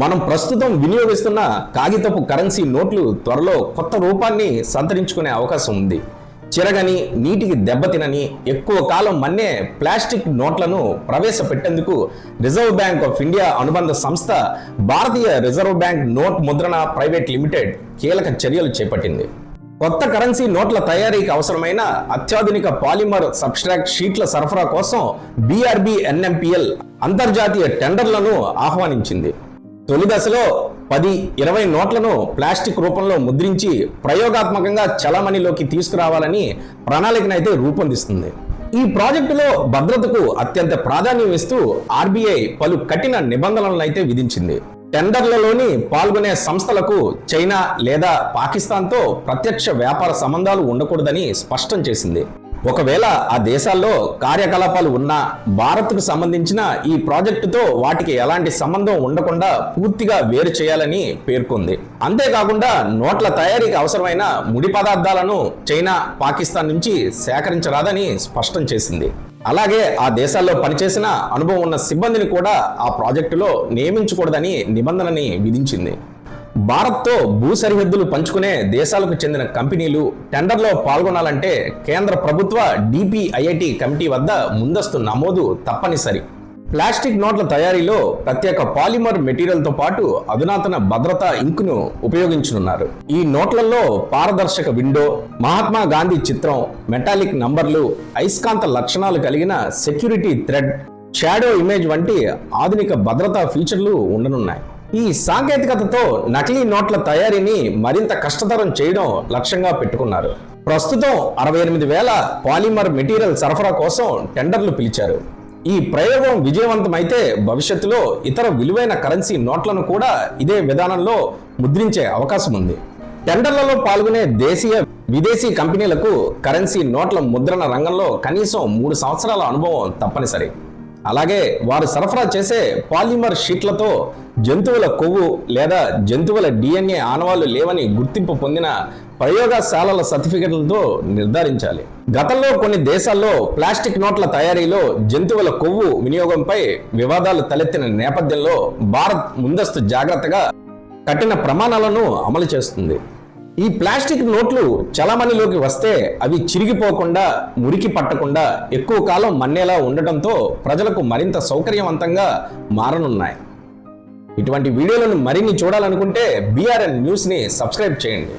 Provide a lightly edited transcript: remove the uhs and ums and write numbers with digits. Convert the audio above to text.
మనం ప్రస్తుతం వినియోగిస్తున్న కాగితపు కరెన్సీ నోట్లు త్వరలో కొత్త రూపాన్ని సంతరించుకునే అవకాశం ఉంది. చిరగని, నీటికి దెబ్బతినని, ఎక్కువ కాలం మన్నే ప్లాస్టిక్ నోట్లను ప్రవేశపెట్టేందుకు రిజర్వ్ బ్యాంక్ ఆఫ్ ఇండియా అనుబంధ సంస్థ భారతీయ రిజర్వ్ బ్యాంక్ నోట్ ముద్రణ ప్రైవేట్ లిమిటెడ్ కీలక చర్యలు చేపట్టింది. కొత్త కరెన్సీ నోట్ల తయారీకి అవసరమైన అత్యాధునిక పాలిమర్ సబ్స్ట్రాక్ట్ షీట్ల సరఫరా కోసం BRBNMPL అంతర్జాతీయ టెండర్లను ఆహ్వానించింది. తొలి దశలో 10-20 నోట్లను ప్లాస్టిక్ రూపంలో ముద్రించి ప్రయోగాత్మకంగా చలామణిలోకి తీసుకురావాలని ప్రణాళికనైతే రూపొందిస్తుంది. ఈ ప్రాజెక్టులో భద్రతకు అత్యంత ప్రాధాన్యం ఇస్తూ RBI పలు కఠిన నిబంధనలను అయితే విధించింది. టెండర్లలోని పాల్గొనే సంస్థలకు చైనా లేదా పాకిస్తాన్తో ప్రత్యక్ష వ్యాపార సంబంధాలు ఉండకూడదని స్పష్టం చేసింది. ఒకవేళ ఆ దేశాల్లో కార్యకలాపాలు ఉన్నా భారత్కు సంబంధించిన ఈ ప్రాజెక్టుతో వాటికి ఎలాంటి సంబంధం ఉండకుండా పూర్తిగా వేరు చేయాలని పేర్కొంది. అంతేకాకుండా నోట్ల తయారీకి అవసరమైన ముడి పదార్థాలను చైనా, పాకిస్తాన్ నుంచి సేకరించరాదని స్పష్టం చేసింది. అలాగే ఆ దేశాల్లో పనిచేసిన అనుభవం ఉన్న సిబ్బందిని కూడా ఆ ప్రాజెక్టులో నియమించకూడదని నిబంధనని విధించింది. భారత్తో భూ సరిహద్దులు పంచుకునే దేశాలకు చెందిన కంపెనీలు టెండర్లో పాల్గొనాలంటే కేంద్ర ప్రభుత్వ DPIIT కమిటీ వద్ద ముందస్తు నమోదు తప్పనిసరి. ప్లాస్టిక్ నోట్ల తయారీలో ప్రత్యేక పాలిమర్ మెటీరియల్తో పాటు అధునాతన భద్రతా ఇంకును ఉపయోగించనున్నారు. ఈ నోట్లలో పారదర్శక విండో, మహాత్మా గాంధీ చిత్రం, మెటాలిక్ నంబర్లు, అయస్కాంత లక్షణాలు కలిగిన సెక్యూరిటీ థ్రెడ్, షాడో ఇమేజ్ వంటి ఆధునిక భద్రతా ఫీచర్లు ఉండనున్నాయి. ఈ సాంకేతికతతో నకిలీ నోట్ల తయారీని మరింత కష్టతరం చేయడం లక్ష్యంగా పెట్టుకున్నారు. ప్రస్తుతం 68,000 పాలిమర్ మెటీరియల్ సరఫరా కోసం టెండర్లు పిలిచారు. ఈ ప్రయోగం విజయవంతమైతే భవిష్యత్తులో ఇతర విలువైన కరెన్సీ నోట్లను కూడా ఇదే విధానంలో ముద్రించే అవకాశం ఉంది. టెండర్లలో పాల్గొనే దేశీయ, విదేశీ కంపెనీలకు కరెన్సీ నోట్ల ముద్రణ రంగంలో కనీసం 3 సంవత్సరాల అనుభవం తప్పనిసరి. అలాగే వారు సరఫరా చేసే పాలిమర్ షీట్లతో జంతువుల కొవ్వు లేదా జంతువుల DNA ఆనవాళ్లు లేవని గుర్తింపు పొందిన ప్రయోగశాలల సర్టిఫికెట్లతో నిర్ధారించాలి. గతంలో కొన్ని దేశాల్లో ప్లాస్టిక్ నోట్ల తయారీలో జంతువుల కొవ్వు వినియోగంపై వివాదాలు తలెత్తిన నేపథ్యంలో భారత్ ముందస్తు జాగ్రత్తగా కఠిన ప్రమాణాలను అమలు చేస్తుంది. ఈ ప్లాస్టిక్ నోట్లు చలామణిలోకి వస్తే అవి చిరిగిపోకుండా, మురికి పట్టకుండా ఎక్కువ కాలం మన్నేలా ఉండటంతో ప్రజలకు మరింత సౌకర్యవంతంగా మారనున్నాయి. ఇటువంటి వీడియోలను మరిన్ని చూడాలనుకుంటే BRN న్యూస్ని సబ్స్క్రైబ్ చేయండి.